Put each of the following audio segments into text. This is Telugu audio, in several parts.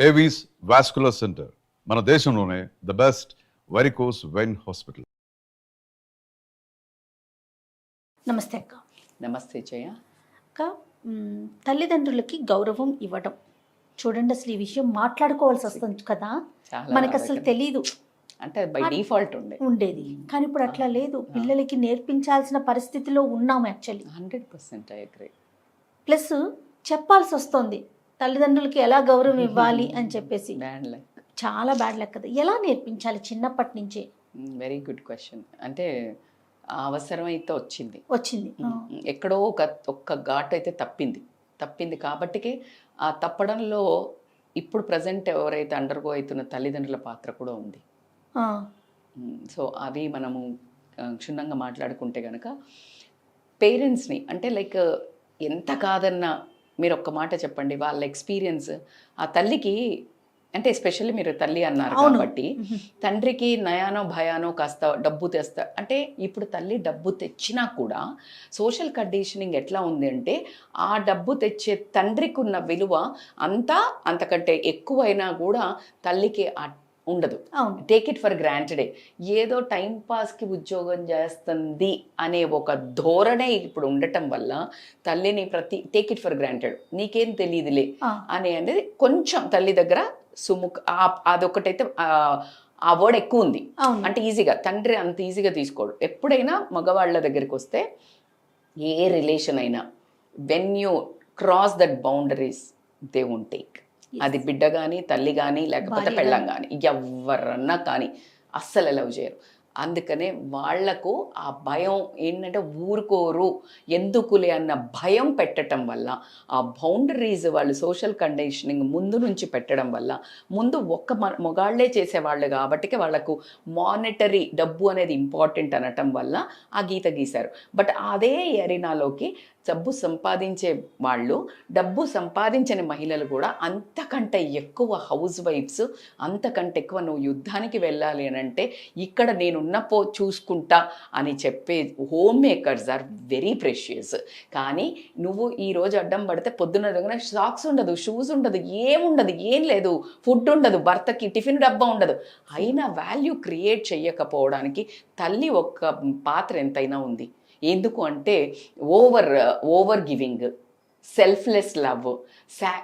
ఏవీస్ వాస్కులర్ సెంటర్ మన దేశంలోనే the best varicose vein hospital. నమస్తే అక్క. నమస్తే జయ. అక్క, తల్లిదండ్రులకి గౌరవం ఇవ్వడం చూడండి, అసలు ఈ విషయం మాట్లాడుకోవాల్సి వస్తుంది కదా, మనకు అసలు తెలీదు. అంటే బై డిఫాల్ట్ ఉండేది, కానీ ఇప్పుడు అట్లా లేదు. పిల్లలకి నేర్పించాల్సిన పరిస్థితిలో ఉన్నాం యాక్చువల్లీ. 100% I agree. ప్లస్ చెప్పాల్సి వస్తుంది తల్లిదండ్రులకి ఎలా గౌరవం ఇవ్వాలి అని చెప్పేసి. చాలా బ్యాడ్ లక్ కదా. ఎలా నేర్పించాలి చిన్నప్పటి నుంచే? Very good question. అంటే అవసరం అయితే వచ్చింది. ఎక్కడో ఒక్క ఘాట్ అయితే తప్పింది కాబట్టికి ఆ తప్పడంలో ఇప్పుడు ప్రజెంట్ ఎవరైతే అండర్గో అవుతున్న తల్లిదండ్రుల పాత్ర కూడా ఉంది. సో అవి మనము క్షుణ్ణంగా మాట్లాడుకుంటే కనుక పేరెంట్స్ని, అంటే లైక్ ఎంత కాదన్నా మీరు ఒక్క మాట చెప్పండి, వాళ్ళ ఎక్స్పీరియన్స్ ఆ తల్లికి, అంటే ఎస్పెషల్లీ మీరు తల్లి అన్నారు కాబట్టి తండ్రికి నయానో భయానో కాస్త డబ్బు తెస్తా అంటే, ఇప్పుడు తల్లి డబ్బు తెచ్చినా కూడా సోషల్ కండిషనింగ్ ఎట్లా ఉంది అంటే, ఆ డబ్బు తెచ్చే తండ్రికి ఉన్న విలువ అంతకంటే ఎక్కువైనా కూడా తల్లికి ఉండదు. టేక్ ఇట్ ఫర్ గ్రాంటెడే. ఏదో టైం పాస్కి ఉద్యోగం చేస్తుంది అనే ఒక ధోరణే ఇప్పుడు ఉండటం వల్ల తల్లిని టేక్ ఇట్ ఫర్ గ్రాంటెడ్, నీకేం తెలియదులే అనేది కొంచెం తల్లి దగ్గర అదొకటైతే ఆ వర్డ్ ఎక్కువ ఉంది. అంటే ఈజీగా తండ్రి అంత ఈజీగా తీసుకోడు. ఎప్పుడైనా మగవాళ్ళ దగ్గరికి వస్తే ఏ రిలేషన్ అయినా when you cross that boundaries they won't take. అది బిడ్డ కానీ, తల్లి కానీ, లేకపోతే పెళ్ళం కానీ, ఎవరన్నా కానీ అస్సలు అలౌ చేయరు. అందుకనే వాళ్లకు ఆ భయం ఏంటంటే ఊరుకోరు, ఎందుకులే అన్న భయం పెట్టడం వల్ల, ఆ బౌండరీస్ వాళ్ళు సోషల్ కండిషనింగ్ ముందు నుంచి పెట్టడం వల్ల, ముందు ఒక్క మొగాళ్లే చేసేవాళ్ళు కాబట్టి వాళ్ళకు మానిటరీ డబ్బు అనేది ఇంపార్టెంట్ అనటం వల్ల ఆ గీత గీశారు. బట్ అదే ఎరినాలోకి డబ్బు సంపాదించే వాళ్ళు, డబ్బు సంపాదించని మహిళలు కూడా అంతకంటే ఎక్కువ హౌస్ వైఫ్స్, అంతకంటే ఎక్కువ నువ్వు యుద్ధానికి వెళ్ళాలి అని అంటే ఇక్కడ నేనున్నపో చూసుకుంటా అని చెప్పే home makers are very precious. కానీ నువ్వు ఈరోజు అడ్డం పడితే పొద్దున్న దగ్గర సాక్స్ ఉండదు, షూస్ ఉండదు, ఏముండదు, ఏం లేదు, ఫుడ్ ఉండదు, భర్తకి టిఫిన్ డబ్బా ఉండదు. అయినా వాల్యూ క్రియేట్ చేయకపోవడానికి తల్లి ఒక్క పాత్ర ఎంతైనా ఉంది. ఎందుకు అంటే ఓవర్ గివింగ్, సెల్ఫ్లెస్ లవ్.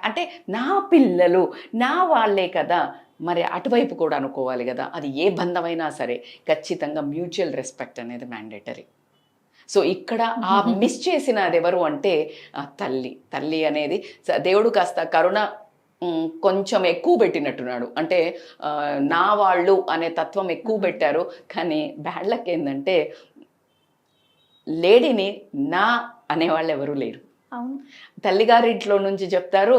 అంటే నా పిల్లలు నా వాళ్ళే కదా, మరి అటువైపు కూడా అనుకోవాలి కదా. అది ఏ బంధమైనా సరే ఖచ్చితంగా మ్యూచువల్ రెస్పెక్ట్ అనేది మ్యాండేటరీ. సో ఇక్కడ ఆ మిస్ చేసినది ఎవరు అంటే తల్లి అనేది. దేవుడు కాస్త కరుణ కొంచెం ఎక్కువ పెట్టినట్టున్నాడు. అంటే నా వాళ్ళు అనే తత్వం ఎక్కువ పెట్టారు. కానీ బ్యాడ్ లక్ ఏంటంటే లేడీని నా అనేవాళ్ళు ఎవరూ లేరు. తల్లిగారింట్లో నుంచి చెప్తారు,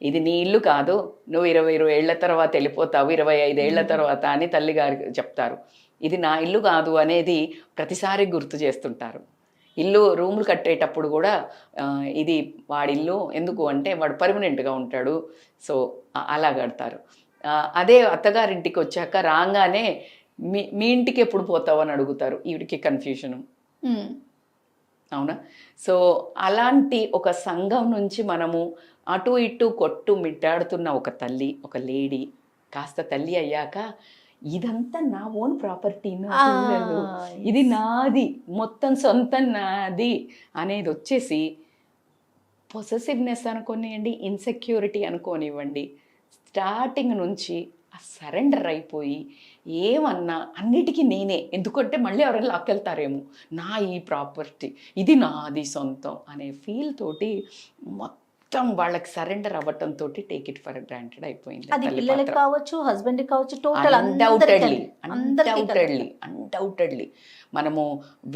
ఇది నీ ఇల్లు కాదు, నువ్వు 20 ఏళ్ల తర్వాత వెళ్ళిపోతావు, 25 ఏళ్ల తర్వాత అని తల్లిగారికి చెప్తారు. ఇది నా ఇల్లు కాదు అనేది ప్రతిసారి గుర్తు చేస్తుంటారు. ఇల్లు రూములు కట్టేటప్పుడు కూడా ఇది వాడిల్లు, ఎందుకు అంటే వాడు పర్మనెంట్గా ఉంటాడు, సో అలా కడతారు. అదే అత్తగారింటికి వచ్చాక రాగానే మీ ఇంటికి ఎప్పుడు పోతావు అని అడుగుతారు. ఈవిడికి కన్ఫ్యూషను. అవునా? సో అలాంటి ఒక సంఘం నుంచి మనము అటు ఇటు కొట్టు మిట్టాడుతున్న ఒక తల్లి, ఒక లేడీ కాస్త తల్లి అయ్యాక ఇదంతా నా ఓన్ ప్రాపర్టీ, ఇది నాది, మొత్తం సొంతం నాది అనేది వచ్చేసి పొసెసివ్నెస్ అనుకోనివ్వండి, ఇన్సెక్యూరిటీ అనుకోనివ్వండి, స్టార్టింగ్ నుంచి ఆ సరెండర్ అయిపోయి ఏమన్నా అన్నిటికీ నేనే, ఎందుకంటే మళ్ళీ ఎవరైనా లాక్కెళ్తారేమో, నా ఈ ప్రాపర్టీ ఇది నాది సొంతం అనే ఫీల్ తోటి మొత్తం వాళ్ళకి సరెండర్ అవ్వటంతో టేక్ ఇట్ ఫర్ గ్రాంటెడ్ అయిపోయింది. అన్డౌటెడ్లీ మనము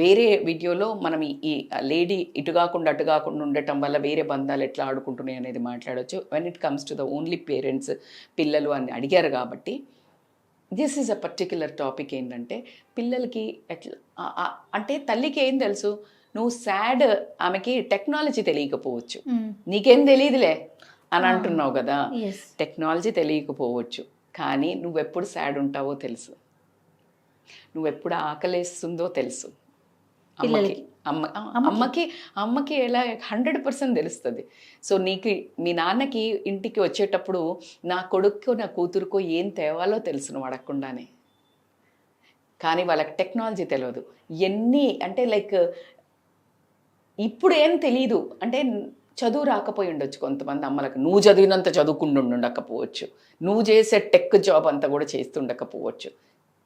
వేరే వీడియోలో మనం ఈ లేడీ ఇటు కాకుండా అటు కాకుండా ఉండటం వల్ల వేరే బంధాలు ఎట్లా ఆడుకుంటున్నాయి అనేది మాట్లాడవచ్చు. When it comes to the only parents, పిల్లలు అని అడిగారు కాబట్టి this is a particular topic. ఏంటంటే పిల్లలకి ఎట్లా అంటే తల్లికి ఏం తెలుసు, నువ్వు సాడ్, ఆమెకి టెక్నాలజీ తెలియకపోవచ్చు, నీకేం తెలియదులే అని అంటున్నావు కదా. టెక్నాలజీ తెలియకపోవచ్చు, కానీ నువ్వెప్పుడు సాడ్ ఉంటావో తెలుసు, నువ్వెప్పుడు ఆకలేస్తుందో తెలుసు, అమ్మకి పిల్లలకి. అమ్మకి ఎలా 100% తెలుస్తుంది. సో నీకు మీ నాన్నకి ఇంటికి వచ్చేటప్పుడు నా కొడుకు నా కూతురుకో ఏం తేవాలో తెలుసును అడగకుండానే. కానీ వాళ్ళకి టెక్నాలజీ తెలియదు. ఎన్ని అంటే లైక్ ఇప్పుడు ఏం తెలీదు అంటే చదువు రాకపోయి ఉండొచ్చు కొంతమంది అమ్మలకు. నువ్వు చదివినంత చదువుకుంటూ ఉండకపోవచ్చు, నువ్వు చేసే టెక్ జాబ్ అంతా కూడా చేస్తుండకపోవచ్చు.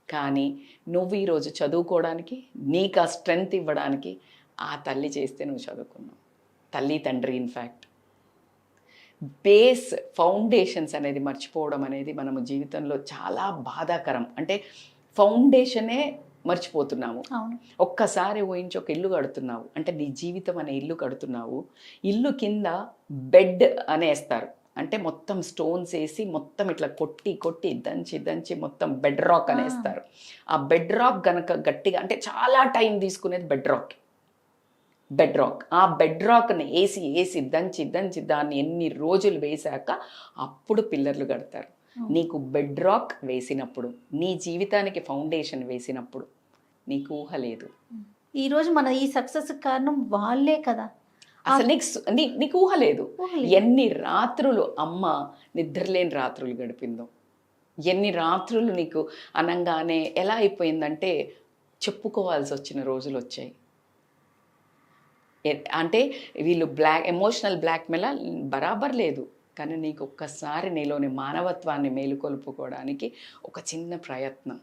కానీ నువ్వు ఈరోజు చదువుకోవడానికి, నీకు ఆ స్ట్రెంగ్త్ ఇవ్వడానికి ఆ తల్లి చేస్తే నువ్వు చదువుకున్నావు. తల్లి తండ్రి ఇన్ఫ్యాక్ట్ బేస్ ఫౌండేషన్స్ అనేది మర్చిపోవడం అనేది మనము జీవితంలో చాలా బాధాకరం. అంటే ఫౌండేషనే మర్చిపోతున్నాము. ఒక్కసారి ఊహించి ఒక ఇల్లు కడుతున్నావు అంటే నీ జీవితం అనే ఇల్లు కడుతున్నావు. ఇల్లు కింద బెడ్ అనేస్తారు, అంటే మొత్తం స్టోన్స్ వేసి మొత్తం ఇట్లా కొట్టి కొట్టి దంచి దంచి మొత్తం బెడ్ రాక్ అనేస్తారు. ఆ బెడ్ రాక్ గనక గట్టిగా అంటే చాలా టైం తీసుకునేది బెడ్ రాక్. ఆ బెడ్ రాక్ని వేసి వేసి దంచి దంచి దాన్ని ఎన్ని రోజులు వేశాక అప్పుడు పిల్లర్లు కడతారు. నీకు బెడ్ రాక్ వేసినప్పుడు, నీ జీవితానికి ఫౌండేషన్ వేసినప్పుడు నీకు ఊహ లేదు. ఈరోజు మన ఈ సక్సెస్ కారణం వాళ్ళే కదా. అసలు నీకు ఊహ లేదు. ఎన్ని రాత్రులు అమ్మ నిద్రలేని రాత్రులు గడిపిందో, ఎన్ని రాత్రులు నీకు అనంగానే ఎలా అయిపోయిందంటే చెప్పుకోవాల్సి వచ్చిన రోజులు వచ్చాయి. అంటే వీళ్ళు ఎమోషనల్ బ్లాక్మెయిల్ బరాబర్ లేదు, కానీ నీకు ఒక్కసారి నీలోని మానవత్వాన్ని మేలుకొల్పుకోవడానికి ఒక చిన్న ప్రయత్నం.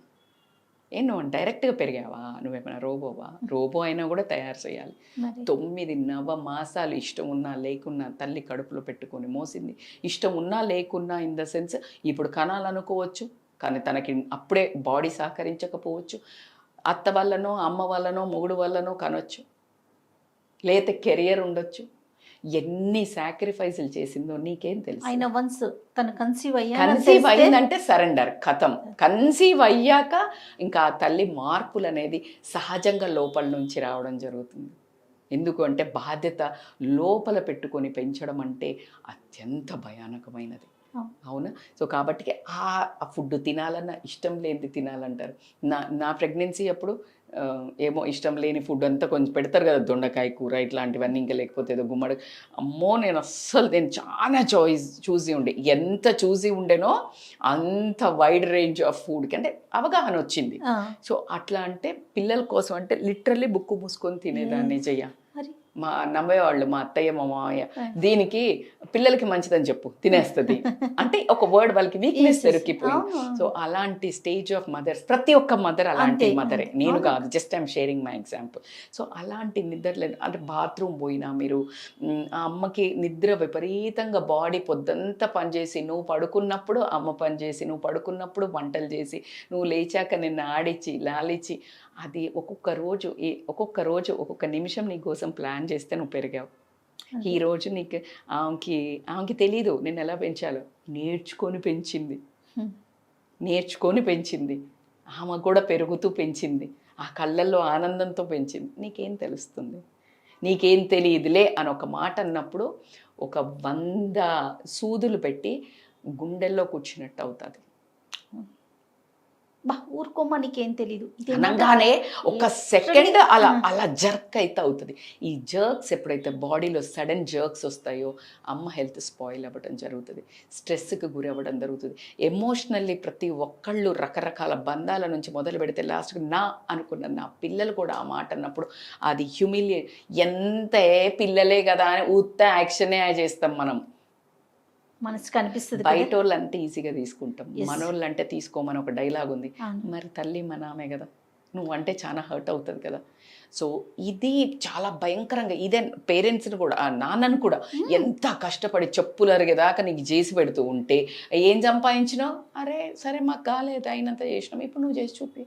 నువ్వు డైరెక్ట్గా పెరిగావా? నువ్వేమైనా రోబో అయినా కూడా తయారు చేయాలి. 9 నవమాసాలు ఇష్టం ఉన్నా లేకున్నా తల్లి కడుపులో పెట్టుకొని మోసింది. ఇష్టం ఉన్నా లేకున్నా ఇన్ ద సెన్స్ ఇప్పుడు కనాలనుకోవచ్చు, కానీ తనకి అప్పుడే బాడీ సహకరించకపోవచ్చు. అత్త వల్లనో అమ్మ వల్లనో మొగుడు వల్లనో కనొచ్చు, లేతే కెరియర్ ఉండొచ్చు. ఎన్ని సాక్రిఫైసులు చేసిందో నీకేం తెలుసు. అయినా వన్స్ తను కన్సీవ్ అయిందంటే సరెండర్ కథం. కన్సీవ్ అయ్యాక ఇంకా ఆ తల్లి మార్పులు అనేది సహజంగా లోపల నుంచి రావడం జరుగుతుంది. ఎందుకు అంటే బాధ్యత లోపల పెట్టుకొని పెంచడం అంటే అత్యంత భయానకమైనది. అవునా? సో కాబట్టి ఆ ఫుడ్ తినాలన్నా ఇష్టం లేనిది తినాలంటారు. నా ప్రెగ్నెన్సీ అప్పుడు ఏమో ఇష్టం లేని ఫుడ్ అంతా కొంచెం పెడతారు కదా, దొండకాయ కూర ఇట్లాంటివన్నీ, ఇంకా లేకపోతే ఏదో గుమ్మడి. అమ్మో నేను చాలా చూసి ఉండే, ఎంత చూసి ఉండేనో అంత వైడ్ రేంజ్ ఆఫ్ ఫుడ్కి అంటే అవగాహన వచ్చింది. సో అట్లా అంటే పిల్లల కోసం అంటే లిటరల్లీ బుక్కు మూసుకొని తినేదాన్ని చెయ్య. నమ్మేవాళ్ళు మా అత్తయ్య మా మామయ్య, దీనికి పిల్లలకి మంచిదని చెప్పు తినేస్తుంది అంటే ఒక వర్డ్ వాళ్ళకి వీక్నెస్ దొరికిపోయింది. సో అలాంటి స్టేజ్ ఆఫ్ మదర్స్, ప్రతి ఒక్క మదర్ అలాంటి మదరే, నేను కాదు, just I'm sharing my example. So అలాంటి నిద్రలేదు అంటే బాత్రూమ్ పోయినా మీరు ఆ అమ్మకి నిద్ర విపరీతంగా బాడీ పొద్దంతా పనిచేసి, నువ్వు పడుకున్నప్పుడు అమ్మ పనిచేసి, నువ్వు పడుకున్నప్పుడు వంటలు చేసి, నువ్వు లేచాక నిన్ను ఆడిచ్చి లాలిచ్చి, అది ఒక్కొక్క రోజు ఒక్కొక్క నిమిషం నీ కోసం ప్లాన్ చేస్తే నువ్వు పెరిగావు. ఈ రోజు నీకు ఆమెకి తెలీదు నిన్ను ఎలా పెంచాలో, నేర్చుకొని పెంచింది. ఆమె కూడా పెరుగుతూ పెంచింది, ఆ కళ్ళల్లో ఆనందంతో పెంచింది. నీకేం తెలుస్తుంది? నీకేం తెలియదులే అని ఒక మాట అన్నప్పుడు ఒక 100 సూదులు పెట్టి గుండెల్లో కూర్చున్నట్టు అవుతుంది. ఊరుకోమ్మా నీకేం తెలీదు అనగానే ఒక సెకండ్ అలా జర్క్ అయితే అవుతుంది. ఈ జర్క్స్ ఎప్పుడైతే బాడీలో సడన్ జర్క్స్ వస్తాయో అమ్మ హెల్త్ స్పాయిల్ అవ్వడం జరుగుతుంది, స్ట్రెస్కి గురి అవ్వడం జరుగుతుంది. ఎమోషనల్లీ ప్రతి ఒక్కళ్ళు రకరకాల బంధాల నుంచి మొదలు పెడితే లాస్ట్కి నా అనుకున్న నా పిల్లలు కూడా ఆ మాట అన్నప్పుడు అది హ్యూమిలియేట్. ఎంత పిల్లలే కదా అని ఉత్త యాక్షనే చేస్తాం మనం. మనసుకు అనిపిస్తుంది. బయట వాళ్ళు అంటే ఈజీగా తీసుకుంటాం, మనోళ్ళు అంటే తీసుకోమని ఒక డైలాగ్ ఉంది. మరి తల్లి మన ఆమె కదా, నువ్వు అంటే చాలా హర్ట్ అవుతుంది కదా. సో ఇది చాలా భయంకరంగా, ఇదే పేరెంట్స్ని కూడా నాన్నను కూడా ఎంత కష్టపడి చెప్పులు అరిగేదాకా నీకు చేసి పెడుతూ ఉంటే ఏం సంపాదించినావు? అరే సరే మాకు కాలేదు, అయినంత చేసినాం, ఇప్పుడు నువ్వు చేసి చూపి.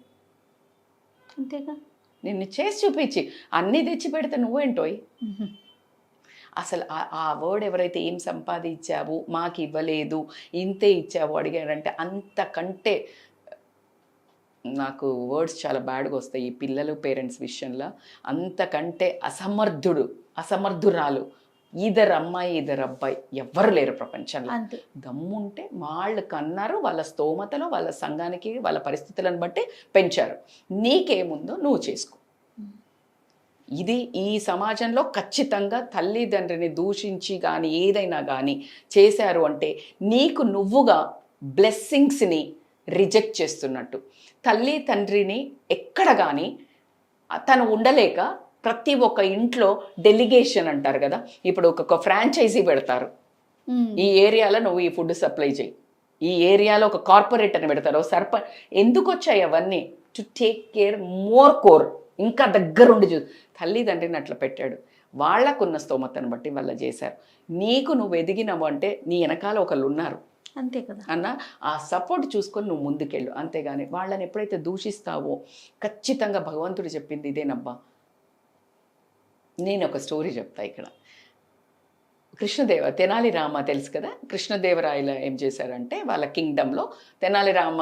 అంతేగా, నిన్ను చేసి చూపించి అన్నీ తెచ్చి పెడితే నువ్వేంటోయ్. అసలు ఆ వర్డ్ ఎవరైతే ఏం సంపాదించావు మాకు ఇవ్వలేదు ఇంతే ఇచ్చావు అడిగాడంటే అంతకంటే నాకు వర్డ్స్ చాలా బ్యాడ్గా వస్తాయి ఈ పిల్లలు పేరెంట్స్ విషయంలో. అంతకంటే అసమర్థురాలు ఈధర్ అమ్మాయి ఈధర్ అబ్బాయి ఎవ్వరు లేరు ప్రపంచంలో. దమ్ముంటే వాళ్ళు కన్నారు, వాళ్ళ స్తోమతలో వాళ్ళ సంఘానికి వాళ్ళ పరిస్థితులను బట్టి పెంచారు. నీకేముందో నువ్వు చేసుకో. ఇది ఈ సమాజంలో ఖచ్చితంగా తల్లిదండ్రిని దూషించి కానీ ఏదైనా కానీ చేశారు అంటే నీకు నువ్వుగా బ్లెస్సింగ్స్ని రిజెక్ట్ చేస్తున్నట్టు. తల్లి తండ్రిని ఎక్కడ కానీ తను ఉండలేక ప్రతి ఒక్క ఇంట్లో డెలిగేషన్ అంటారు కదా, ఇప్పుడు ఒక ఫ్రాంచైజీ పెడతారు, ఈ ఏరియాలో నువ్వు ఈ ఫుడ్ సప్లై చేయి, ఈ ఏరియాలో ఒక కార్పొరేట్ అని పెడతారు, ఎందుకు వచ్చాయి అవన్నీ? To take care more core, ఇంకా దగ్గరుండి తల్లిదండ్రిని అట్లా పెట్టాడు. వాళ్ళకున్న స్తోమతను బట్టి వాళ్ళు చేశారు. నీకు నువ్వు ఎదిగినావు అంటే నీ వెనకాల ఒకళ్ళు ఉన్నారు, అంతే కదా అన్న. ఆ సపోర్ట్ చూసుకొని నువ్వు ముందుకెళ్ళు, అంతేగాని వాళ్ళని ఎప్పుడైతే దూషిస్తావో ఖచ్చితంగా భగవంతుడు చెప్పింది ఇదేనబ్బా. నేను ఒక స్టోరీ చెప్తా ఇక్కడ. తెనాలి రామ తెలుసు కదా, కృష్ణదేవరాయలు ఏం చేశారంటే వాళ్ళ కింగ్డమ్లో తెనాలి రామ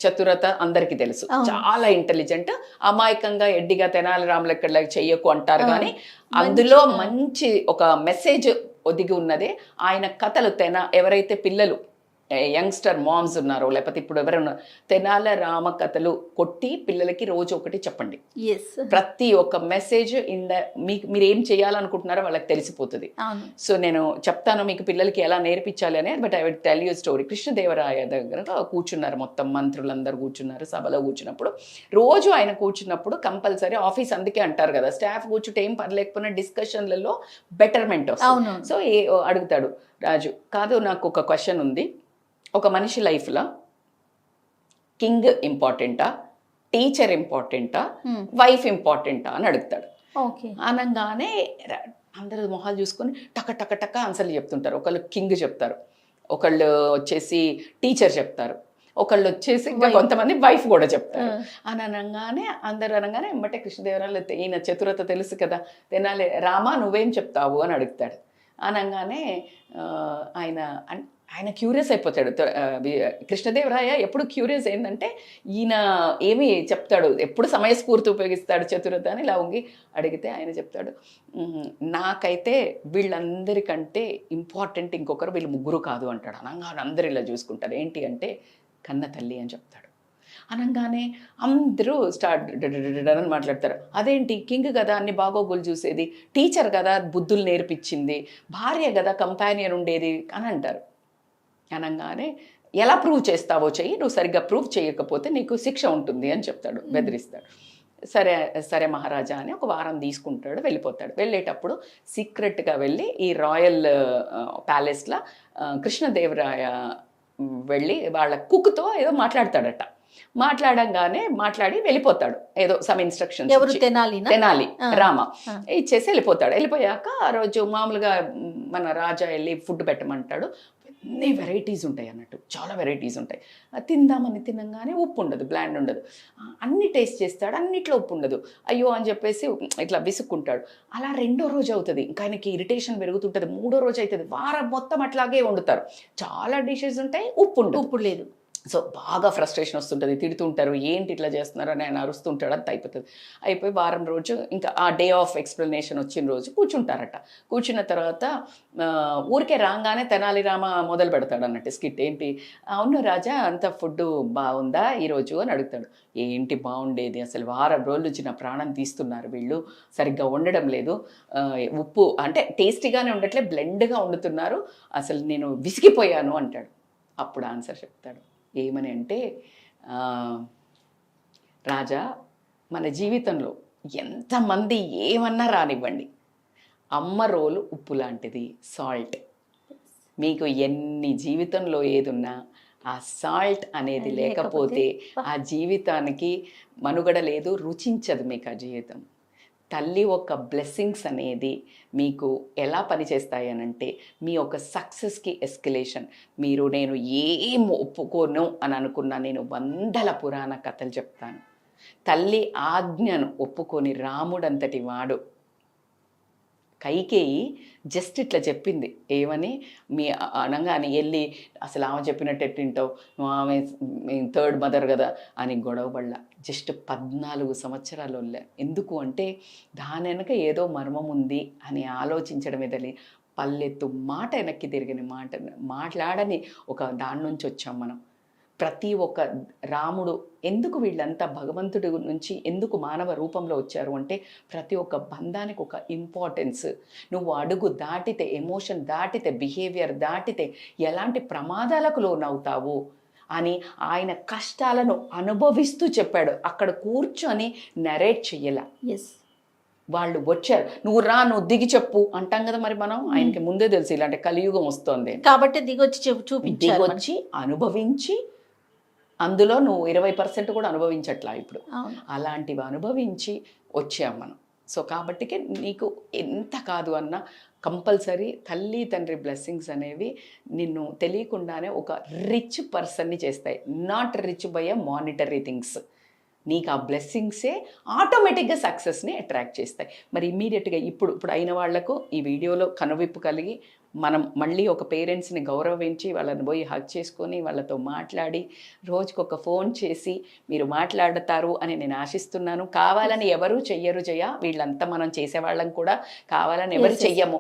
చతురత అందరికీ తెలుసు, చాలా ఇంటెలిజెంట్. అమాయకంగా ఎడ్డిగా తెనాలి రాములు ఎక్కడ చెయ్యకు అంటారు, కానీ అందులో మంచి ఒక మెసేజ్ ఒదిగి ఉన్నదే. ఆయన కథలు ఎవరైతే పిల్లలు యంగ్స్టర్ మామ్స్ ఉన్నారో, లేకపోతే ఇప్పుడు ఎవరైనా తెనాలి రామ కథలు కొట్టి పిల్లలకి రోజు ఒకటి చెప్పండి. ప్రతి ఒక్క మెసేజ్ మీరు ఏం చేయాలనుకుంటున్నారో వాళ్ళకి తెలిసిపోతుంది. సో నేను చెప్తాను మీకు పిల్లలకి ఎలా నేర్పించాలి అనేది. But I will tell you story. Krishnadevaraya దగ్గర కూర్చున్నారు, మొత్తం మంత్రులందరూ కూర్చున్నారు సభలో. కూర్చున్నప్పుడు రోజు ఆయన కూర్చున్నప్పుడు కంపల్సరీ ఆఫీస్, అందుకే అంటారు కదా స్టాఫ్ కూర్చుంటే ఏం పర్లేకపోయినా డిస్కషన్లలో బెటర్మెంట్ వస్తుంది. సో అడుగుతాడు రాజు, కాదు నాకు ఒక క్వశ్చన్ ఉంది, ఒక మనిషి లైఫ్లో కింగ్ ఇంపార్టెంటా, టీచర్ ఇంపార్టెంటా, వైఫ్ ఇంపార్టెంటా అని అడుగుతాడు. అనగానే అందరూ మొహాలు చూసుకొని టక టక టక ఆన్సర్లు చెప్తుంటారు. ఒకళ్ళు కింగ్ చెప్తారు, ఒకళ్ళు వచ్చేసి టీచర్ చెప్తారు, ఒకళ్ళు వచ్చేసి ఇంకా కొంతమంది వైఫ్ కూడా చెప్తారు. అని అనగానే అందరు అనగానే ఎమ్మటే కృష్ణదేవరాయలు ఈయన చతురత తెలుసు కదా, తెనాలి రామా నువ్వేం చెప్తావు అని అడుగుతాడు. అనగానే ఆయన క్యూరియస్ అయిపోతాడు. కృష్ణదేవరాయ ఎప్పుడు క్యూరియస్ ఏంటంటే ఈయన ఏమి చెప్తాడు, ఎప్పుడు సమయస్ఫూర్తి ఉపయోగిస్తాడు చతురత అని ఇలా ఉంగి అడిగితే ఆయన చెప్తాడు, నాకైతే వీళ్ళందరికంటే ఇంపార్టెంట్ ఇంకొకరు వీళ్ళు ముగ్గురు కాదు అంటాడు. అనగా అందరూ ఇలా చూసుకుంటారు, ఏంటి అంటే కన్న తల్లి అని చెప్తాడు. అనగానే అందరూ అని మాట్లాడతారు. అదేంటి కింగ్ కదా అన్ని బాగోగులు చూసేది, టీచర్ కదా బుద్ధులు నేర్పించింది, భార్య కదా కంపానియన్ ఉండేది అని అంటారు. అనగానే ఎలా ప్రూవ్ చేస్తావో చెయ్యి, నువ్వు సరిగ్గా ప్రూవ్ చేయకపోతే నీకు శిక్ష ఉంటుంది అని చెప్తాడు, బెదిరిస్తాడు. సరే సరే మహారాజా అని ఒక వారం తీసుకుంటాడు, వెళ్ళిపోతాడు. వెళ్ళేటప్పుడు సీక్రెట్గా వెళ్ళి ఈ రాయల్ ప్యాలెస్లో కృష్ణదేవరాయ వెళ్ళి వాళ్ళ కుక్తో ఏదో మాట్లాడతాడట. మాట్లాడి వెళ్ళిపోతాడు, ఏదో సమ్ ఇన్స్ట్రక్షన్స్ తెనాలి రామ ఇచ్చేసి వెళ్ళిపోతాడు. వెళ్ళిపోయాక ఆ రోజు మామూలుగా మన రాజా వెళ్ళి ఫుడ్ పెట్టమంటాడు. అన్ని వెరైటీస్ ఉంటాయి అన్నట్టు, చాలా వెరైటీస్ ఉంటాయి. తిందామని తినగానే ఉప్పు ఉండదు, బ్లాండ్ ఉండదు. అన్ని టేస్ట్ చేస్తాడు, అన్నిట్లో ఉప్పు ఉండదు. అయ్యో అని చెప్పేసి ఇట్లా విసుక్కుంటాడు. అలా రెండో రోజు అవుతుంది, ఇంకా ఆయనకి ఇరిటేషన్ పెరుగుతుంటుంది. మూడో రోజు అవుతుంది, వారం మొత్తం అట్లాగే వండుతారు. చాలా డిషెస్ ఉంటాయి, ఉప్పు లేదు. సో బాగా ఫ్రస్ట్రేషన్ వస్తుంటుంది, తిడుతుంటారు, ఏంటి ఇట్లా చేస్తున్నారు అని ఆయన అరుస్తుంటాడు. అంత అయిపోయి వారం రోజు ఇంకా ఆ డే ఆఫ్ ఎక్స్ప్లెనేషన్ వచ్చిన రోజు కూర్చుంటారట. కూర్చున్న తర్వాత ఊరికే రాగానే తెనాలి రామ మొదలు పెడతాడు అన్నట్టు స్కిట్. ఏంటి, అవును రాజా అంత ఫుడ్ బాగుందా ఈరోజు అని అడుగుతాడు. ఏంటి బాగుండేది, అసలు వారం రోజుల నుంచి నా ప్రాణం తీస్తున్నారు వీళ్ళు, సరిగ్గా వండడం లేదు, ఉప్పు అంటే టేస్టీగానే ఉండట్లే, బ్లెండ్గా వండుతున్నారు, అసలు నేను విసిగిపోయాను అంటాడు. అప్పుడు ఆన్సర్ చెప్తాడు, ఏమని అంటే, రాజా మన జీవితంలో ఎంతమంది ఏమన్నా రానివ్వండి, అమ్మ రోలు ఉప్పు లాంటిది, సాల్ట్. మీకు ఎన్ని జీవితంలో ఏదున్నా ఆ సాల్ట్ అనేది లేకపోతే ఆ జీవితానికి మనుగడ లేదు, రుచించదు మీకు ఆ జీవితం. తల్లి ఒక బ్లెస్సింగ్స్ అనేది మీకు ఎలా పనిచేస్తాయి అనంటే, మీ ఒక సక్సెస్కి ఎస్కలేషన్. నేను ఏం ఒప్పుకోను అని అనుకున్నా, నేను 100 పురాణ కథలు చెప్తాను. తల్లి ఆజ్ఞను ఒప్పుకొని రాముడంతటి వాడు, కైకేయి జస్ట్ ఇట్లా చెప్పింది, ఏమని మీ అనగానే వెళ్ళి అసలు ఆమె చెప్పినట్టు ఎట్టింటావు, నువ్వు ఆమె థర్డ్ మదర్ కదా అని గొడవపడలా. జస్ట్ 14 సంవత్సరాలు వెళ్ళా. ఎందుకు అంటే దాని వెనక ఏదో మర్మం ఉంది అని ఆలోచించడమే తల్లి. పల్లెత్తు మాట వెనక్కి తిరిగిన మాట్లాడని ఒక దాని నుంచి వచ్చాం మనం. ప్రతి ఒక్క రాముడు ఎందుకు వీళ్ళంతా భగవంతుడి నుంచి ఎందుకు మానవ రూపంలో వచ్చారు అంటే ప్రతి ఒక్క బంధానికి ఒక ఇంపార్టెన్స్. నువ్వు అడుగు దాటితే, ఎమోషన్ దాటితే, బిహేవియర్ దాటితే ఎలాంటి ప్రమాదాలకు లోనవుతావు అని ఆయన కష్టాలను అనుభవిస్తూ చెప్పాడు. అక్కడ కూర్చొని నరేట్ చెయ్యాల. ఎస్, వాళ్ళు వచ్చారు, నువ్వు రా, నువ్వు దిగి చెప్పు అంటాం కదా. మరి మనం ఆయనకి ముందే తెలుసు ఇలాంటి కలియుగం వస్తుంది కాబట్టి దిగొచ్చి చూపించారు, దిగొచ్చి అనుభవించి, అందులో నువ్వు 20% కూడా అనుభవించట్లా ఇప్పుడు. అలాంటివి అనుభవించి వచ్చాం మనం. సో కాబట్టికే నీకు ఎంత కాదు అన్నా కంపల్సరీ తల్లి తండ్రి బ్లెస్సింగ్స్ అనేవి నిన్ను తెలియకుండానే ఒక రిచ్ పర్సన్ని చేస్తాయి. Not rich by a monetary things. నీకు ఆ బ్లెస్సింగ్సే ఆటోమేటిక్గా సక్సెస్ని అట్రాక్ట్ చేస్తాయి. మరి ఇమ్మీడియట్గా ఇప్పుడు అయిన వాళ్లకు ఈ వీడియోలో కనువిప్పు కలిగి మనం మళ్ళీ ఒక పేరెంట్స్ని గౌరవించి వాళ్ళని పోయి హగ్ చేసుకొని వాళ్ళతో మాట్లాడి రోజుకొక ఫోన్ చేసి మీరు మాట్లాడతారు అని నేను ఆశిస్తున్నాను. కావాలని ఎవరు చెయ్యరు జయ, వీళ్ళంతా మనం చేసేవాళ్ళం కూడా కావాలని ఎవరు చెయ్యము.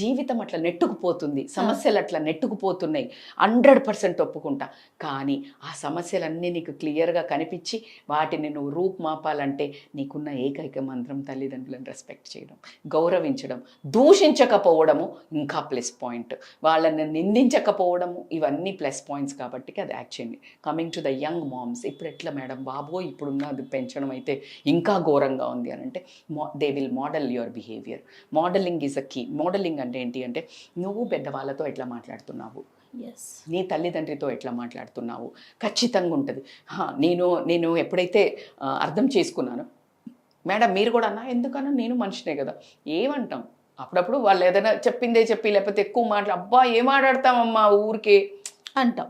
జీవితం అట్లా నెట్టుకుపోతుంది, సమస్యలు అట్లా నెట్టుకుపోతున్నాయి, 100% ఒప్పుకుంటా. కానీ ఆ సమస్యలన్నీ నీకు క్లియర్గా కనిపించి వాటిని నువ్వు రూపుమాపాలంటే నీకున్న ఏకైక మంత్రం తల్లిదండ్రులను రెస్పెక్ట్ చేయడం, గౌరవించడం, దూషించకపోవడము ఇంకా ప్లస్ పాయింట్, వాళ్ళని నిందించకపోవడము, ఇవన్నీ ప్లస్ పాయింట్స్. కాబట్టి అది actually coming to the young moms, ఇప్పుడు ఎట్లా మేడం బాబో ఇప్పుడున్నది పెంచడం అయితే ఇంకా ఘోరంగా ఉంది అని అంటే they will model your behaviour. Modelling is a key. Modelling అంటే ఏంటి అంటే నువ్వు పెద్దవాళ్ళతో ఎట్లా మాట్లాడుతున్నావు, నీ తల్లిదండ్రితో ఎట్లా మాట్లాడుతున్నావు ఖచ్చితంగా ఉంటుంది. నేను ఎప్పుడైతే అర్థం చేసుకున్నానో మేడం మీరు కూడా అన్నా, ఎందుకన్నా నేను మనిషినే కదా ఏమంటాం అప్పుడప్పుడు వాళ్ళు ఏదైనా చెప్పిందే చెప్పి లేకపోతే ఎక్కువ మాటలు అబ్బా ఏం మాట్లాడతామమ్మా ఊరికే అంటాం.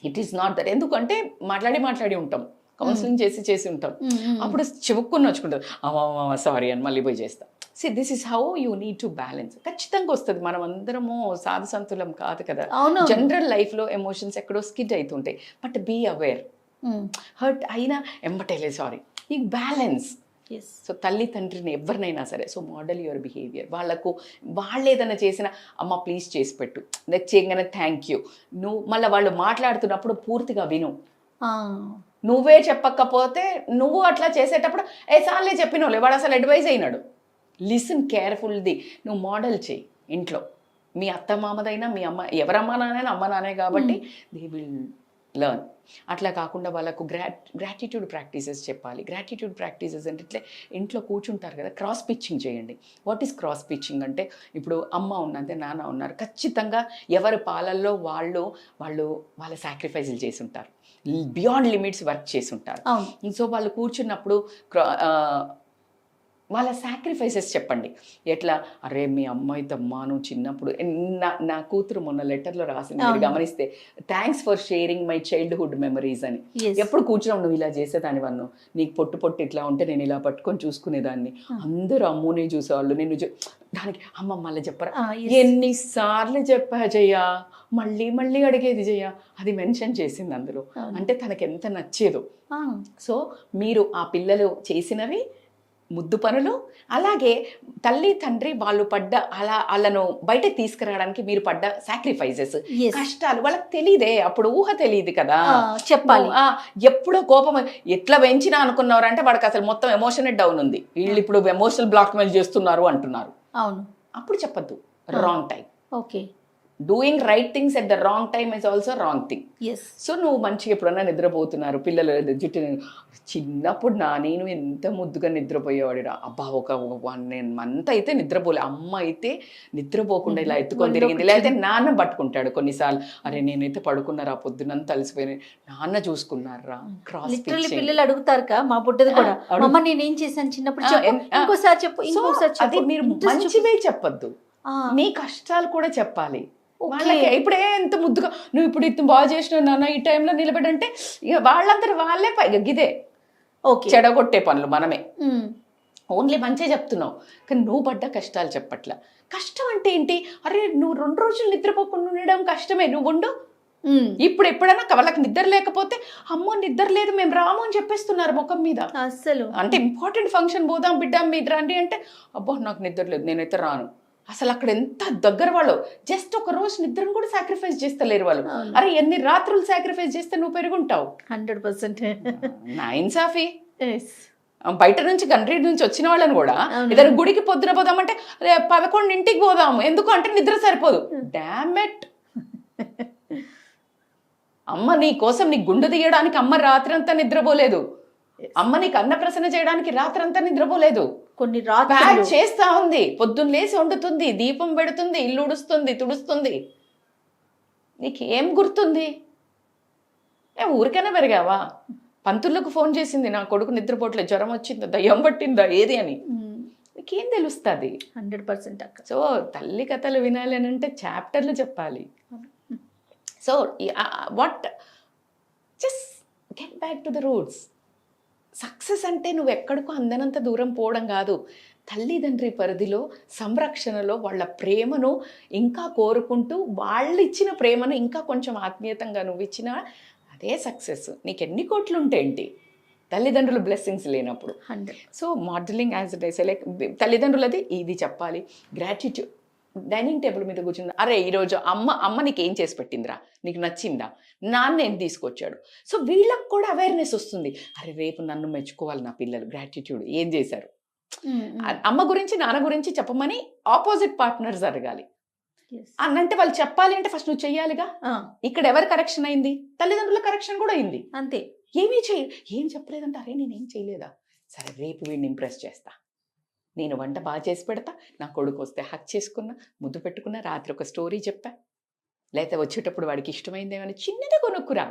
It is not that. ఎందుకంటే మాట్లాడి ఉంటాం, కౌన్సిలింగ్ చేసి ఉంటాం. అప్పుడు చివుక్కుని వచ్చుకుంటారు, అమ్మా సారీ అని మళ్ళీ పోయి చేస్తాం. See this is how you need to balance. ఖచ్చితంగా వస్తుంది. మనం అందరము సాధు సంతులం కాదు కదా. జనరల్ లైఫ్లో ఎమోషన్స్ ఎక్కడో స్కిడ్ అవుతుంటాయి. But be aware. హర్ట్ అయినా ఎంబటేలే సారీ, ఈ బ్యాలెన్స్. సో తల్లి తండ్రిని ఎవరినైనా సరే సో మోడల్ యువర్ బిహేవియర్. వాళ్ళు ఏదైనా చేసినా అమ్మ ప్లీజ్ చేసి పెట్టు, నెక్స్ట్ చేయగానే థ్యాంక్ యూ. నువ్వు మళ్ళీ వాళ్ళు మాట్లాడుతున్నప్పుడు పూర్తిగా విను. నువ్వే చెప్పకపోతే నువ్వు అట్లా చేసేటప్పుడు సార్లే చెప్పినోలే వాడు అసలు అడ్వైజ్ అయినాడు. లిసన్ కేర్ఫుల్ది. నువ్వు మోడల్ చేయి ఇంట్లో. మీ అత్త మామదైనా మీ అమ్మ ఎవరమ్మా నాన్నైనా అమ్మ నానే కాబట్టి దే విల్ లర్న్. అట్లా కాకుండా వాళ్ళకు గ్రాటిట్యూడ్ ప్రాక్టీసెస్ చెప్పాలి. గ్రాటిట్యూడ్ ప్రాక్టీసెస్ అంటే ఇట్లా ఇంట్లో కూర్చుంటారు కదా, క్రాస్ పిచ్చింగ్ చేయండి. వాట్ ఈస్ క్రాస్ పిచ్చింగ్ అంటే ఇప్పుడు అమ్మ ఉన్నంతే నాన్న ఉన్నారు, ఖచ్చితంగా ఎవరి పాలల్లో వాళ్ళ సాక్రిఫైజులు చేసి ఉంటారు, బియాండ్ లిమిట్స్ వర్క్ చేసి ఉంటారు. సో వాళ్ళు కూర్చున్నప్పుడు వాళ్ళ సాక్రిఫైసెస్ చెప్పండి. ఎట్లా, అరే మీ అమ్మాయితమ్మా నువ్వు చిన్నప్పుడు నా కూతురు మొన్న లెటర్లో రాసింది మీరు గమనిస్తే, thanks for sharing my childhood memories అని. ఎప్పుడు కూర్చున్నావు నువ్వు ఇలా చేసేదాన్ని, వన్ను నీకు పొట్టు ఇట్లా ఉంటే నేను ఇలా పట్టుకొని చూసుకునేదాన్ని, అందరూ అమ్ముని చూసేవాళ్ళు, నేను దానికి అమ్మ మళ్ళీ చెప్పరా, ఎన్నిసార్లు చెప్పా జయ్యా, మళ్ళీ అడిగేది జయ్యా. అది మెన్షన్ చేసింది అందులో. అంటే తనకి ఎంత నచ్చేదో. సో మీరు ఆ పిల్లలు చేసినవి ముద్దు పనులు, అలాగే తల్లి తండ్రి వాళ్ళు పడ్డ వాళ్ళను బయటకు తీసుకురావడానికి మీరు పడ్డ సాక్రిఫైసెస్, కష్టాలు వాళ్ళకి తెలియదే, అప్పుడు ఊహ తెలియదు కదా చెప్పాలి. ఎప్పుడో కోపం ఎట్లా పెంచినా అనుకున్నారు అంటే వాడికి అసలు మొత్తం ఎమోషన్ డౌన్ ఉంది, వీళ్ళు ఇప్పుడు ఎమోషనల్ బ్లాక్మెయిల్ చేస్తున్నారు అంటున్నారు. అవును, అప్పుడు చెప్పద్దు. Wrong time. Okay, doing right things at the wrong time is also wrong thing. So నువ్వు మంచిగా ఎప్పుడన్నా నిద్రపోతున్నారు పిల్లలు జుట్టు, చిన్నప్పుడు నేను ఎంత ముద్దుగా నిద్రపోయేవాడిరా, అబ్బా ఒక 1 month అయితే నిద్రపోలే, అమ్మ అయితే నిద్రపోకుండా ఇలా ఎత్తుకొని తిరిగింది, లేకపోతే నాన్న పట్టుకుంటాడు కొన్నిసార్లు, అరే నేనైతే పడుకున్నారా పొద్దునంతా అలసిపోయిన, నాన్న చూసుకున్నారా. క్రాస్ పిల్లలు అడుగుతారు మా పుట్టది కూడా, అమ్మ నేనేం చేశాను చిన్నప్పుడు, ఇంకోసారి చెప్పు. అది మీరు మంచివే చెప్పొద్దు, మీ కష్టాలు కూడా చెప్పాలి వాళ్ళకి. ఇప్పుడే ఎంత ముద్దుగా నువ్వు ఇప్పుడు ఇంత బాగా చేసినావు నాన్న ఈ టైంలో నిలబడంటే ఇక వాళ్ళందరూ వాళ్ళే పైగా గిదే చెడగొట్టే పనులు మనమే. ఓన్లీ మంచిగా చెప్తున్నావు కానీ నువ్వు పడ్డ కష్టాలు చెప్పట్లా. కష్టం అంటే ఏంటి, అరే నువ్వు 2 రోజులు నిద్రపోకుండా ఉండడం కష్టమే, నువ్వు ఉండు. ఇప్పుడు ఎప్పుడైనా వాళ్ళకి నిద్ర లేకపోతే అమ్మో నిద్ర లేదు మేము రాము అని చెప్పేస్తున్నారు ముఖం మీద. అసలు అంటే ఇంపార్టెంట్ ఫంక్షన్ పోదాం బిడ్డ మీరు రండి అంటే, అబ్బో నాకు నిద్ర లేదు నేనైతే రాను. అసలు అక్కడ ఎంత దగ్గర వాళ్ళు, జస్ట్ ఒక రోజు నిద్రను కూడా సాక్రిఫైస్ చేస్తలేరు వాళ్ళు. అరే ఎన్ని రాత్రులు సాక్రిఫైస్ చేస్తే నువ్వు పెరుగుంటావు. 100%. నా ఇన్సాఫీ. బయట నుంచి కంట్రీ నుంచి వచ్చిన వాళ్ళని కూడా ఇద్దరు గుడికి పొద్దున పోదామంటే 11ంటికి పోదాము, ఎందుకు అంటే నిద్ర సరిపోదు. Damn it. అమ్మ నీ కోసం నీ గుండు తీయడానికి అమ్మ రాత్రంతా నిద్రపోలేదు. అమ్మ నీకు అన్నప్రసన్న చేయడానికి రాత్రంతా నిద్రపోలేదు. కొన్ని ప్యాక్ చేస్తా ఉంది, పొద్దున్న లేసి వండుతుంది, దీపం పెడుతుంది, ఇల్లు ఉడుస్తుంది, తుడుస్తుంది. నీకేం గుర్తుంది? ఊరికైనా పెరిగావా? పంతులకు ఫోన్ చేసింది, నా కొడుకు నిద్రపోట్లేదు, జ్వరం వచ్చిందా, దయ్యం పట్టిందా, ఏది అని. నీకేం తెలుస్తుంది? 100% అక్క. సో తల్లి కథలు వినాలి అని అంటే చాప్టర్లు చెప్పాలి. So what, just get back to the roots. Success అంటే నువ్వు ఎక్కడికో అందనంత దూరం పోవడం కాదు, తల్లిదండ్రి పరిధిలో సంరక్షణలో వాళ్ళ ప్రేమను ఇంకా కోరుకుంటూ వాళ్ళు ఇచ్చిన ప్రేమను ఇంకా కొంచెం ఆత్మీయతంగా నువ్వు ఇచ్చిన అదే సక్సెస్. నీకు ఎన్ని కోట్లు ఉంటాయేంటి తల్లిదండ్రుల బ్లెస్సింగ్స్ లేనప్పుడు. So modelling as it is, like తల్లిదండ్రులది ఇది చెప్పాలి. గ్రాటిట్యూడ్. డైనింగ్ టేబుల్ మీద కూర్చుంది, అరే ఈరోజు అమ్మ నీకు ఏం చేసి పెట్టిందిరా, నీకు నచ్చిందా, నాన్న ఏం తీసుకొచ్చాడు. సో వీళ్ళకి కూడా అవేర్నెస్ వస్తుంది, అరే రేపు నన్ను మెచ్చుకోవాలి నా పిల్లలు, గ్రాటిట్యూడ్ ఏం చేశారు. అమ్మ గురించి నాన్న గురించి చెప్పమని ఆపోజిట్ పార్ట్నర్స్ అడగాలి. అన్నంటే వాళ్ళు చెప్పాలి అంటే ఫస్ట్ నువ్వు చెయ్యాలిగా. ఇక్కడ ఎవరు కరెక్షన్ అయింది? తల్లిదండ్రుల కరెక్షన్ కూడా అయింది. అంతే. ఏం చెప్పలేదంటే, అరే నేనేం చేయలేదా, సరే రేపు వీడిని ఇంప్రెస్ చేస్తా, నేను వంట బాగా చేసి పెడతా, నా కొడుకు వస్తే హక్ చేసుకున్నా, ముద్దు పెట్టుకున్నా, రాత్రి ఒక స్టోరీ చెప్పా, లేకపోతే వచ్చేటప్పుడు వాడికి ఇష్టమైంది ఏమైనా చిన్నది కొనుక్కురా.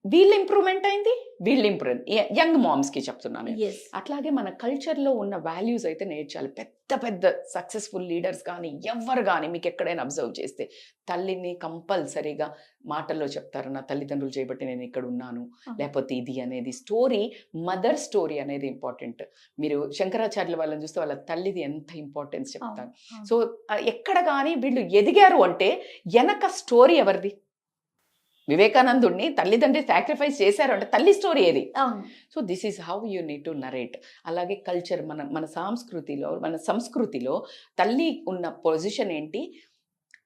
వీళ్ళు ఇంప్రూవ్మెంట్ అయింది, వీళ్ళు ఇంప్రూవ్. యంగ్ మామ్స్కి చెప్తున్నాను. అట్లాగే మన కల్చర్లో ఉన్న వాల్యూస్ అయితే నేర్చాలి. పెద్ద పెద్ద సక్సెస్ఫుల్ లీడర్స్ కానీ ఎవరు కానీ మీకు ఎక్కడైనా అబ్జర్వ్ చేస్తే తల్లిని కంపల్సరీగా మాటల్లో చెప్తారు, నా తల్లిదండ్రులు చేయబట్టి నేను ఇక్కడ ఉన్నాను, లేకపోతే ఇది అనేది స్టోరీ, మదర్ స్టోరీ అనేది ఇంపార్టెంట్. మీరు శంకరాచార్యుల వాళ్ళని చూస్తే వాళ్ళ తల్లిది ఎంత ఇంపార్టెన్స్ చెప్తారు. సో ఎక్కడ కానీ వీళ్ళు ఎదిగారు అంటే వెనక స్టోరీ ఎవరిది? వివేకానందుడిని తల్లిదండ్రి సాక్రిఫైస్ చేశారు అంటే తల్లి స్టోరీ ఏది? So this is how you need to narrate. అలాగే కల్చర్, మన సంస్కృతిలో తల్లి ఉన్న పొజిషన్ ఏంటి?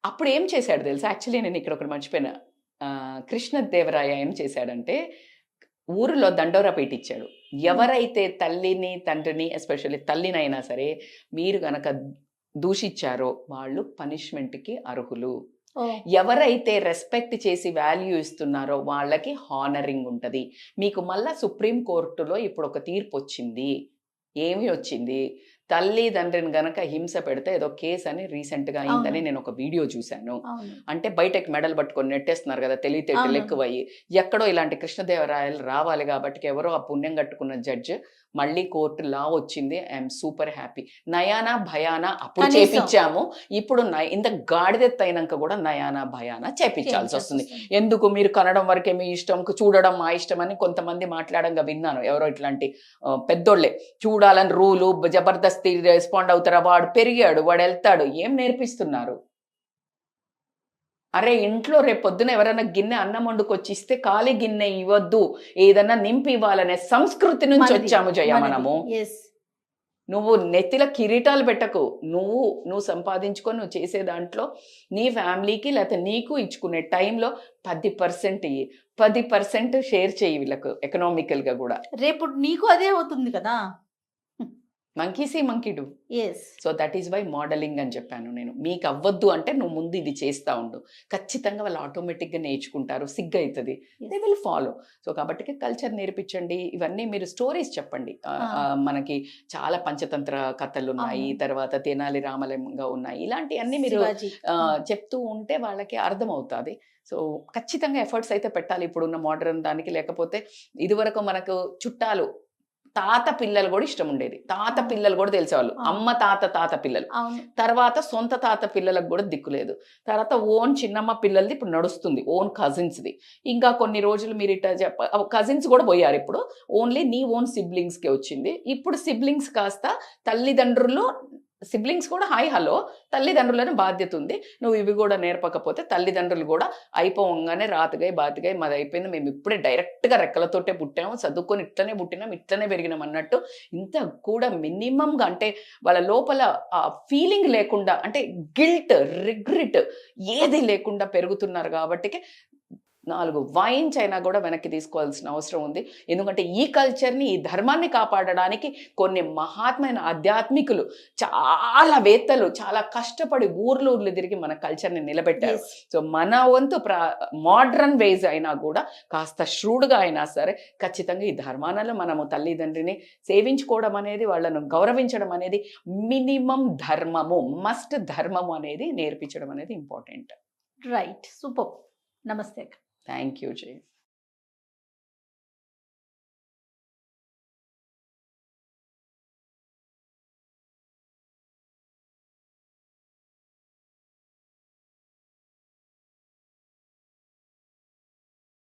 అప్పుడు ఏం చేశాడు తెలుసా? యాక్చువల్లీ నేను ఇక్కడ ఒకటి మర్చిపోయినా. కృష్ణదేవరాయ ఏం చేశాడంటే ఊరిలో దండోరా పెట్టించాడు. ఎవరైతే తల్లిని తండ్రిని, ఎస్పెషల్లీ తల్లినైనా సరే మీరు గనక దూషించారో వాళ్ళు పనిష్మెంట్కి అర్హులు. ఎవరైతే రెస్పెక్ట్ చేసి వాల్యూ ఇస్తున్నారో వాళ్ళకి హానరింగ్ ఉంటుంది. మీకు మళ్ళా సుప్రీం కోర్టులో ఇప్పుడు ఒక తీర్పు వచ్చింది. ఏమి వచ్చింది? తల్లిదండ్రిని గనక హింస పెడితే ఏదో కేసు అని రీసెంట్గా అయిందని నేను ఒక వీడియో చూశాను. అంటే బయటకి మెడల్ పట్టుకొని నెట్టేస్తున్నారు కదా, తెలివితేటలు ఎక్కువయ్యి. ఎక్కడో ఇలాంటి కృష్ణదేవరాయలు రావాలి కాబట్టి ఎవరో ఆ పుణ్యం కట్టుకున్న జడ్జ్ మళ్ళీ కోర్టు లా వచ్చింది. I'm super happy. నయానా భయానా అప్పుడు చేపించాము, ఇప్పుడు ఇంత గాడిదెత్తైనాక కూడా నయానా భయానా చేపించాల్సి వస్తుంది. ఎందుకు? మీరు కనడం వరకే మీ ఇష్టం, చూడడం మా ఇష్టం అని కొంతమంది మాట్లాడంగా విన్నాను. ఎవరో ఇట్లాంటి పెద్దోళ్ళే చూడాలని రూలు జబర్దస్త్ రెస్పాండ్ అవుతారా? వాడు పెరిగాడు, వాడు వెళ్తాడు. ఏం నేర్పిస్తున్నారు? అరే ఇంట్లో రేపు పొద్దున ఎవరైనా గిన్నె అన్నం వండుకొచ్చి ఇస్తే ఖాళీ గిన్నె ఇవ్వద్దు, ఏదన్నా నింపి ఇవ్వాలనే సంస్కృతి నుంచి వచ్చాము జయ మనము. నువ్వు నెత్తిల కిరీటాలు పెట్టకు. నువ్వు సంపాదించుకొని నువ్వు చేసే దాంట్లో నీ ఫ్యామిలీకి లేకపోతే నీకు ఇచ్చుకునే టైంలో 10% 10% షేర్ చేయి వీళ్ళకు ఎకనామికల్గా కూడా. రేపు నీకు అదే అవుతుంది కదా. Monkey see monkey do. So that is why modelling అని చెప్పాను నేను. మీకు అవ్వద్దు అంటే నువ్వు ముందు ఇది చేస్తూ ఉండు, ఖచ్చితంగా వాళ్ళు ఆటోమేటిక్గా నేర్చుకుంటారు. సిగ్గు అవుతుంది, దే విల్ ఫాలో. సో కాబట్టి కల్చర్ నేర్పించండి. ఇవన్నీ మీరు స్టోరీస్ చెప్పండి. మనకి చాలా పంచతంత్ర కథలు ఉన్నాయి, తర్వాత తెనాలి రామలింగంగా ఉన్నాయి. ఇలాంటివన్నీ మీరు చెప్తూ ఉంటే వాళ్ళకి అర్థమవుతుంది. సో ఖచ్చితంగా ఎఫర్ట్స్ అయితే పెట్టాలి ఇప్పుడున్న మోడర్న్ దానికి. లేకపోతే ఇదివరకు మనకు చుట్టాలు తాత పిల్లలు కూడా ఇష్టం ఉండేది. తాత పిల్లలు కూడా తెలిసేవాళ్ళు, అమ్మ తాత పిల్లలు. తర్వాత సొంత తాత పిల్లలకు కూడా దిక్కులేదు. తర్వాత ఓన్ చిన్నమ్మ పిల్లలది ఇప్పుడు నడుస్తుంది, ఓన్ కజిన్స్ది. ఇంకా కొన్ని రోజులు మీరు ఇట్లా కజిన్స్ కూడా పోయారు. ఇప్పుడు ఓన్లీ నీ ఓన్ సిబ్లింగ్స్కే వచ్చింది. ఇప్పుడు సిబ్లింగ్స్ కాస్త తల్లిదండ్రులు సిబ్లింగ్స్ కూడా హాయ్ హలో, తల్లిదండ్రులను బాధ్యత ఉంది, నువ్వు ఇవి కూడా నేర్పకపోతే తల్లిదండ్రులు కూడా అయిపోగానే రాతగాయి బాతగాయి మాది అయిపోయింది, మేము ఇప్పుడే డైరెక్ట్గా రెక్కలతోటే పుట్టాము, చదువుకొని ఇట్లనే పుట్టినాం ఇట్లనే పెరిగినాం అన్నట్టు ఇంత కూడా మినిమంగా, అంటే వాళ్ళ లోపల ఆ ఫీలింగ్ లేకుండా, అంటే గిల్ట్ రిగ్రెట్ ఏది లేకుండా పెరుగుతున్నారు కాబట్టి 4 వైన్స్ అయినా కూడా వెనక్కి తీసుకోవాల్సిన అవసరం ఉంది. ఎందుకంటే ఈ కల్చర్ని, ఈ ధర్మాన్ని కాపాడడానికి కొన్ని మహాత్మైన ఆధ్యాత్మికులు, చాలా వేత్తలు చాలా కష్టపడి ఊర్లు తిరిగి మన కల్చర్ని నిలబెట్టారు. సో మన వంతు మోడ్రన్ వేస్ అయినా కూడా కాస్త ష్రూడ్గా అయినా సరే ఖచ్చితంగా ఈ ధర్మాలలో మనము తల్లిదండ్రిని సేవించుకోవడం అనేది, వాళ్ళను గౌరవించడం అనేది మినిమం ధర్మము, మస్ట్ ధర్మము అనేది నేర్పించడం అనేది ఇంపార్టెంట్. Right, super. నమస్తే. Thank you, Jay.